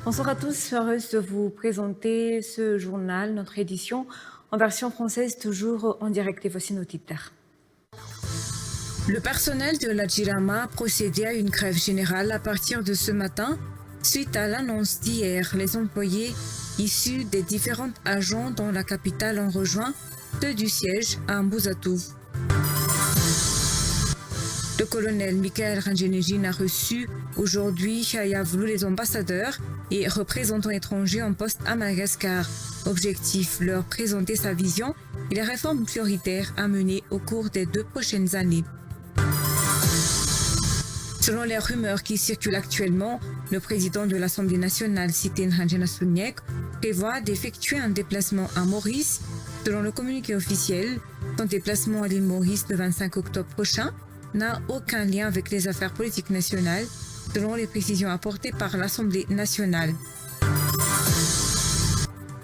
Bonsoir à tous, heureuse de vous présenter ce journal, notre édition en version française, toujours en direct. Et voici nos titres. Le personnel de la Jirama a procédé à une grève générale à partir de ce matin. Suite à l'annonce d'hier, les employés issus des différents agents dans la capitale ont rejoint ceux du siège à Mbuzatou. Le colonel Michael Rangenegine a reçu aujourd'hui à Yavlou les ambassadeurs et représentants étrangers en poste à Madagascar. Objectif, leur présenter sa vision et les réformes prioritaires à mener au cours des 2 prochaines années. Selon les rumeurs qui circulent actuellement, le président de l'Assemblée nationale, Sitine Rangenasuniek, prévoit d'effectuer un déplacement à Maurice. Selon le communiqué officiel, son déplacement à l'île Maurice le 25 octobre prochain n'a aucun lien avec les affaires politiques nationales, selon les précisions apportées par l'Assemblée nationale.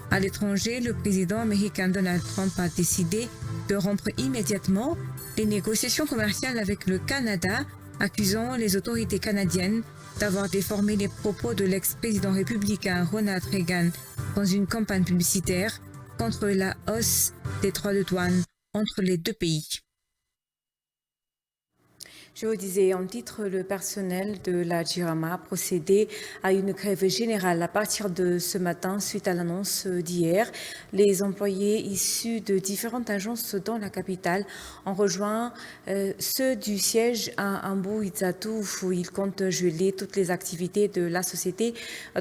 À l'étranger, le président américain Donald Trump a décidé de rompre immédiatement les négociations commerciales avec le Canada, accusant les autorités canadiennes d'avoir déformé les propos de l'ex-président républicain Ronald Reagan dans une campagne publicitaire contre la hausse des droits de douane entre les deux pays. Je vous disais en titre, le personnel de la Jirama a procédé à une grève générale à partir de ce matin suite à l'annonce d'hier. Les employés issus de différentes agences dans la capitale ont rejoint ceux du siège à Mbuzatou où ils comptent geler toutes les activités de la société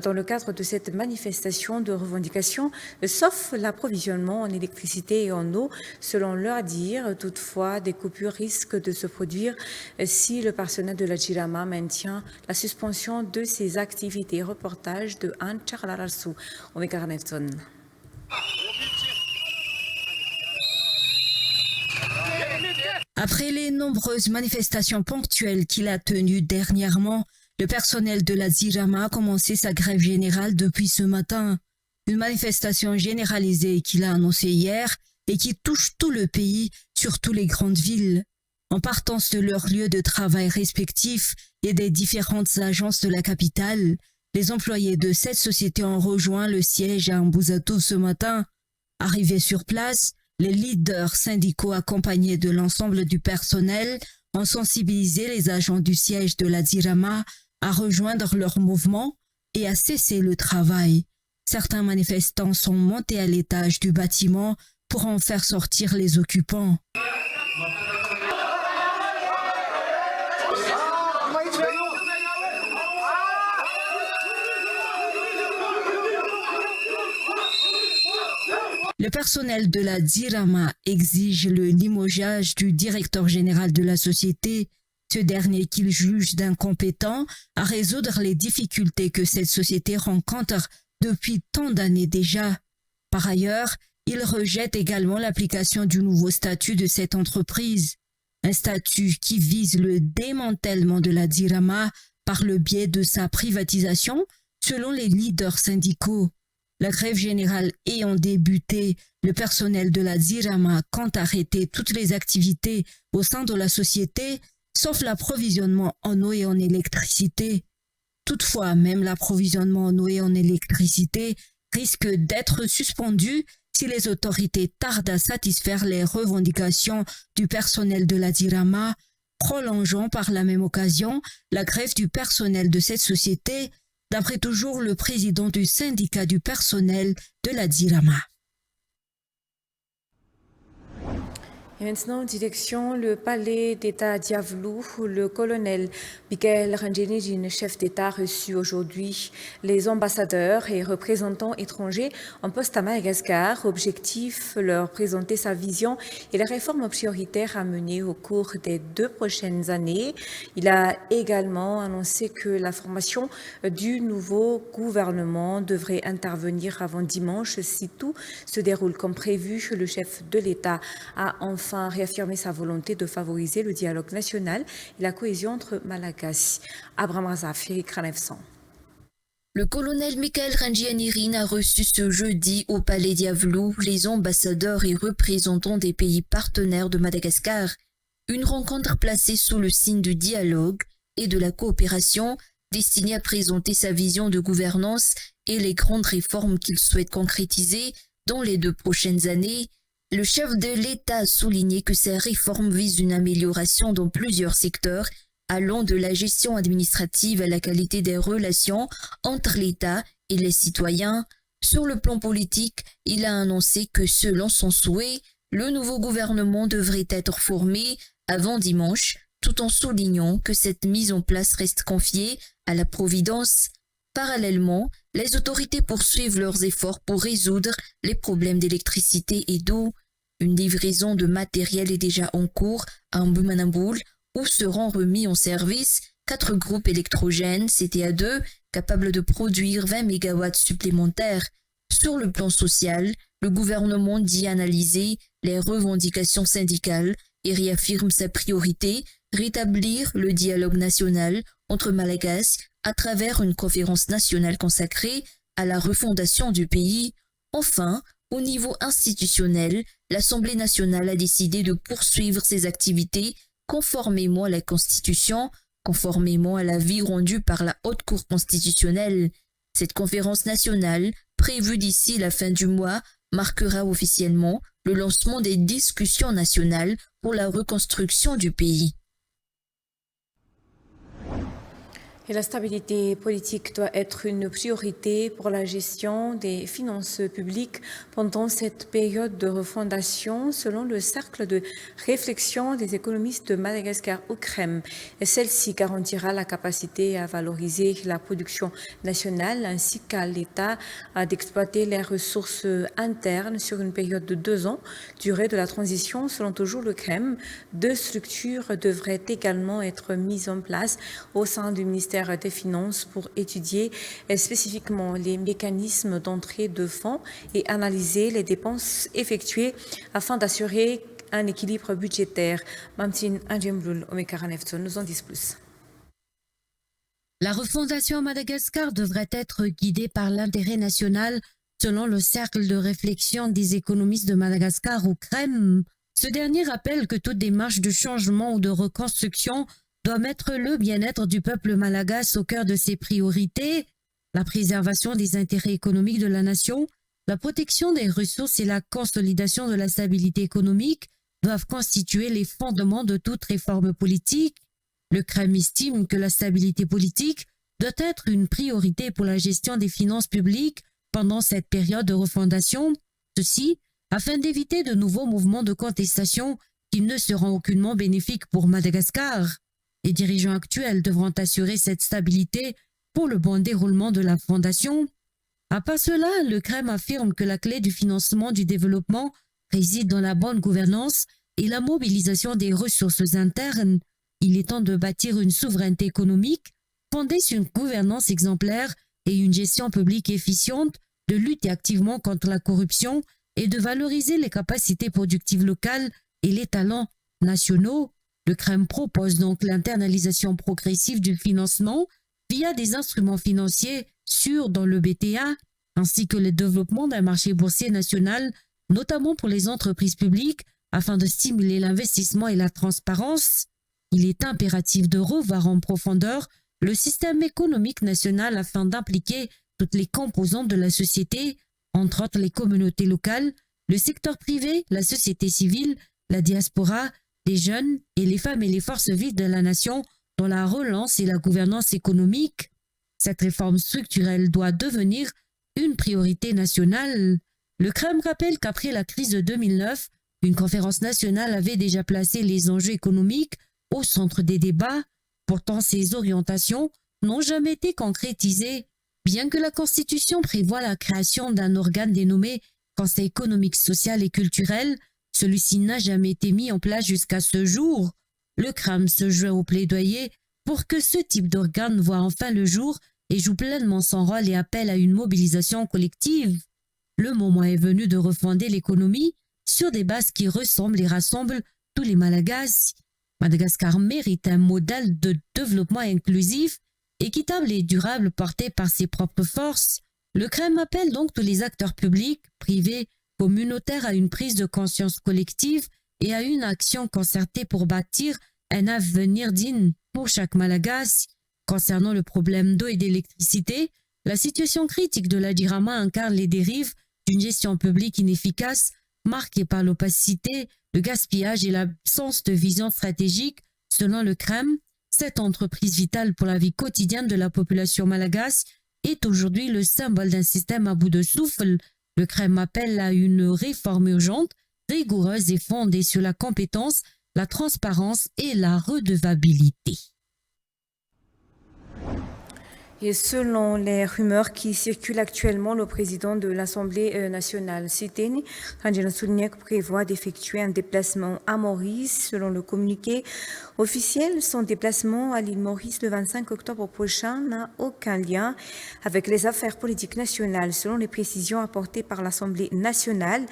dans le cadre de cette manifestation de revendication, sauf l'approvisionnement en électricité et en eau. Selon leur dire, toutefois, des coupures risquent de se produire si le personnel de la Jirama maintient la suspension de ses activités. Reportage de Anne Charlarasu, Omega Nefton. Après les nombreuses manifestations ponctuelles qu'il a tenues dernièrement, le personnel de la Jirama a commencé sa grève générale depuis ce matin. Une manifestation généralisée qu'il a annoncée hier et qui touche tout le pays, surtout les grandes villes. En partance de leurs lieux de travail respectifs et des différentes agences de la capitale, les employés de cette société ont rejoint le siège à Mbuzatou ce matin. Arrivés sur place, les leaders syndicaux accompagnés de l'ensemble du personnel ont sensibilisé les agents du siège de la Jirama à rejoindre leur mouvement et à cesser le travail. Certains manifestants sont montés à l'étage du bâtiment pour en faire sortir les occupants. Le personnel de la Jirama exige le limogeage du directeur général de la société, ce dernier qu'il juge d'incompétent à résoudre les difficultés que cette société rencontre depuis tant d'années déjà. Par ailleurs, il rejette également l'application du nouveau statut de cette entreprise, un statut qui vise le démantèlement de la Jirama par le biais de sa privatisation, selon les leaders syndicaux. La grève générale ayant débuté, le personnel de la Jirama compte arrêter toutes les activités au sein de la société, sauf l'approvisionnement en eau et en électricité. Toutefois, même l'approvisionnement en eau et en électricité risque d'être suspendu si les autorités tardent à satisfaire les revendications du personnel de la Jirama, prolongeant par la même occasion la grève du personnel de cette société, d'après toujours le président du syndicat du personnel de la Jirama. Et maintenant, direction le palais d'État d'Yavlou, où le colonel Michael Rangenegine, chef d'État, a reçu aujourd'hui les ambassadeurs et représentants étrangers en poste à Madagascar. Objectif, leur présenter sa vision et les réformes prioritaires à mener au cours des 2 prochaines années. Il a également annoncé que la formation du nouveau gouvernement devrait intervenir avant dimanche si tout se déroule comme prévu. Le chef de l'État a enfin réaffirmé sa volonté de favoriser le dialogue national et la cohésion entre Malagasy. Abraham Razaf, Eric Ranefsan. Le colonel Michael Rangenegine a reçu ce jeudi au palais d'Yavlou les ambassadeurs et représentants des pays partenaires de Madagascar. Une rencontre placée sous le signe du dialogue et de la coopération destiné à présenter sa vision de gouvernance et les grandes réformes qu'il souhaite concrétiser dans les 2 prochaines années. Le chef de l'État a souligné que ces réformes visent une amélioration dans plusieurs secteurs, allant de la gestion administrative à la qualité des relations entre l'État et les citoyens. Sur le plan politique, il a annoncé que selon son souhait, le nouveau gouvernement devrait être formé avant dimanche, tout en soulignant que cette mise en place reste confiée à la Providence. Parallèlement, les autorités poursuivent leurs efforts pour résoudre les problèmes d'électricité et d'eau. Une livraison de matériel est déjà en cours à Mbumanamboul, où seront remis en service 4 groupes électrogènes CTA2 capables de produire 20 MW supplémentaires. Sur le plan social, le gouvernement dit analyser les revendications syndicales et réaffirme sa priorité, rétablir le dialogue national entre Malagasy à travers une conférence nationale consacrée à la refondation du pays. Enfin, au niveau institutionnel, l'Assemblée nationale a décidé de poursuivre ses activités conformément à la Constitution, conformément à l'avis rendu par la Haute Cour constitutionnelle. Cette conférence nationale, prévue d'ici la fin du mois, marquera officiellement le lancement des discussions nationales pour la reconstruction du pays. Et la stabilité politique doit être une priorité pour la gestion des finances publiques pendant cette période de refondation, selon le cercle de réflexion des économistes de Madagascar au CREM. Et celle-ci garantira la capacité à valoriser la production nationale ainsi qu'à l'État d'exploiter les ressources internes sur une période de 2 ans, durée de la transition, selon toujours le CREM. 2 structures devraient également être mises en place au sein du ministère des Finances pour étudier spécifiquement les mécanismes d'entrée de fonds et analyser les dépenses effectuées afin d'assurer un équilibre budgétaire. Mamtine Andjemblul Omekaranefton nous en dit plus. La refondation à Madagascar devrait être guidée par l'intérêt national selon le cercle de réflexion des économistes de Madagascar ou CREM. Ce dernier rappelle que toute démarche de changement ou de reconstruction doit mettre le bien-être du peuple malagasy au cœur de ses priorités, la préservation des intérêts économiques de la nation, la protection des ressources et la consolidation de la stabilité économique doivent constituer les fondements de toute réforme politique. Le CREM estime que la stabilité politique doit être une priorité pour la gestion des finances publiques pendant cette période de refondation, ceci afin d'éviter de nouveaux mouvements de contestation qui ne seront aucunement bénéfiques pour Madagascar. Les dirigeants actuels devront assurer cette stabilité pour le bon déroulement de la fondation. À part cela, le CREM affirme que la clé du financement du développement réside dans la bonne gouvernance et la mobilisation des ressources internes. Il est temps de bâtir une souveraineté économique fondée sur une gouvernance exemplaire et une gestion publique efficiente, de lutter activement contre la corruption et de valoriser les capacités productives locales et les talents nationaux. Le CREM propose donc l'internalisation progressive du financement via des instruments financiers sûrs dans le BTA, ainsi que le développement d'un marché boursier national, notamment pour les entreprises publiques, afin de stimuler l'investissement et la transparence. Il est impératif de revoir en profondeur le système économique national afin d'impliquer toutes les composantes de la société, entre autres les communautés locales, le secteur privé, la société civile, la diaspora, les jeunes et les femmes et les forces vives de la nation dans la relance et la gouvernance économique. Cette réforme structurelle doit devenir une priorité nationale. Le CREM rappelle qu'après la crise de 2009, une conférence nationale avait déjà placé les enjeux économiques au centre des débats. Pourtant, ces orientations n'ont jamais été concrétisées. Bien que la Constitution prévoie la création d'un organe dénommé Conseil économique, social et culturel, celui-ci n'a jamais été mis en place jusqu'à ce jour. Le CREM se joint au plaidoyer pour que ce type d'organe voit enfin le jour et joue pleinement son rôle et appelle à une mobilisation collective. Le moment est venu de refonder l'économie sur des bases qui ressemblent et rassemblent tous les Malagasy. Madagascar mérite un modèle de développement inclusif, équitable et durable porté par ses propres forces. Le CREM appelle donc tous les acteurs publics, privés, communautaires à une prise de conscience collective et à une action concertée pour bâtir un avenir digne pour chaque Malagasy. Concernant le problème d'eau et d'électricité, la situation critique de la Dirama incarne les dérives d'une gestion publique inefficace, marquée par l'opacité, le gaspillage et l'absence de vision stratégique. Selon le CREM, cette entreprise vitale pour la vie quotidienne de la population malagasy est aujourd'hui le symbole d'un système à bout de souffle. Le CREM appelle à une réforme urgente, rigoureuse et fondée sur la compétence, la transparence et la redevabilité. Et selon les rumeurs qui circulent actuellement, le président de l'Assemblée nationale, Siteni Ranjanasuniak, prévoit d'effectuer un déplacement à Maurice. Selon le communiqué officiel, son déplacement à l'île Maurice le 25 octobre prochain n'a aucun lien avec les affaires politiques nationales. Selon les précisions apportées par l'Assemblée nationale,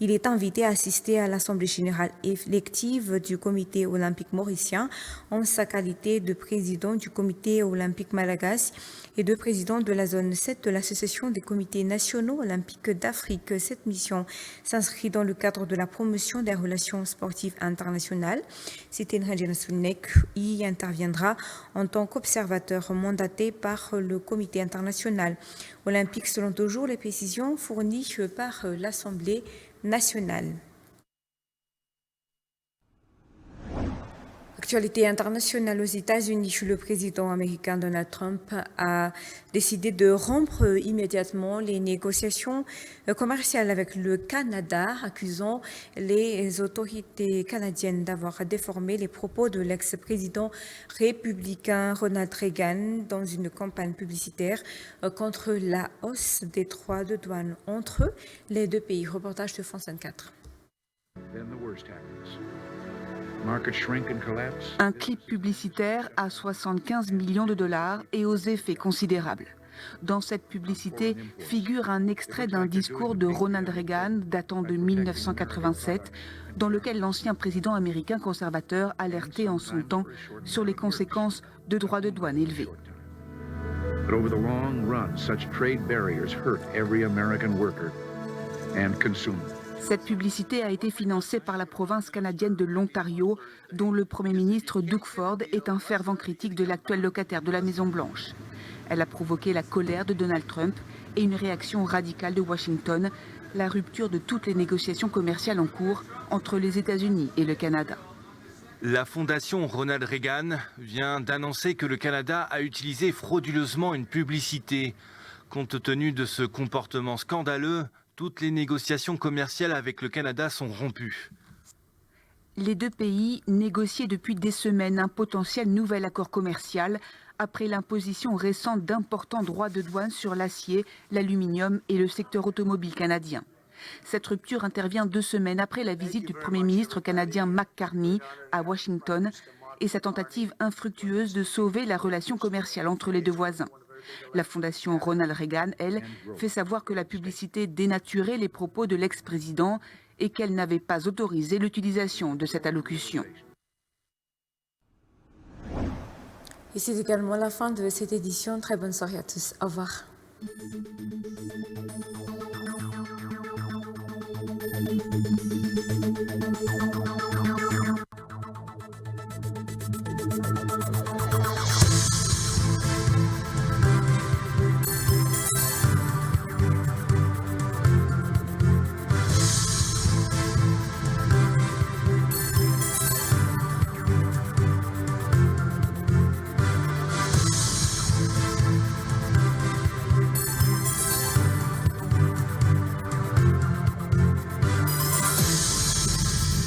il est invité à assister à l'Assemblée générale élective du Comité olympique mauricien en sa qualité de président du Comité olympique malagasy et de président de la zone 7 de l'Association des comités nationaux olympiques d'Afrique. Cette mission s'inscrit dans le cadre de la promotion des relations sportives internationales. Siteni Ranjanasuniak y interviendra en tant qu'observateur mandaté par le Comité international olympique, selon toujours les précisions fournies par l'Assemblée nationale. Actualité internationale aux États-Unis, le président américain Donald Trump a décidé de rompre immédiatement les négociations commerciales avec le Canada, accusant les autorités canadiennes d'avoir déformé les propos de l'ex-président républicain Ronald Reagan dans une campagne publicitaire contre la hausse des droits de douane entre les deux pays. Reportage de France 24. Un clip publicitaire à 75 millions de dollars et aux effets considérables. Dans cette publicité figure un extrait d'un discours de Ronald Reagan datant de 1987, dans lequel l'ancien président américain conservateur alertait en son temps sur les conséquences de droits de douane élevés. But over the long run, such trade barriers hurt every American worker and consumer. Cette publicité a été financée par la province canadienne de l'Ontario, dont le Premier ministre Doug Ford est un fervent critique de l'actuel locataire de la Maison-Blanche. Elle a provoqué la colère de Donald Trump et une réaction radicale de Washington, la rupture de toutes les négociations commerciales en cours entre les États-Unis et le Canada. La fondation Ronald Reagan vient d'annoncer que le Canada a utilisé frauduleusement une publicité. Compte tenu de ce comportement scandaleux, toutes les négociations commerciales avec le Canada sont rompues. Les deux pays négociaient depuis des semaines un potentiel nouvel accord commercial après l'imposition récente d'importants droits de douane sur l'acier, l'aluminium et le secteur automobile canadien. Cette rupture intervient 2 semaines après la visite du Premier ministre canadien Mark Carney à Washington et sa tentative infructueuse de sauver la relation commerciale entre les deux voisins. La fondation Ronald Reagan, elle, fait savoir que la publicité dénaturait les propos de l'ex-président et qu'elle n'avait pas autorisé l'utilisation de cette allocution. Et c'est également la fin de cette édition. Très bonne soirée à tous. Au revoir.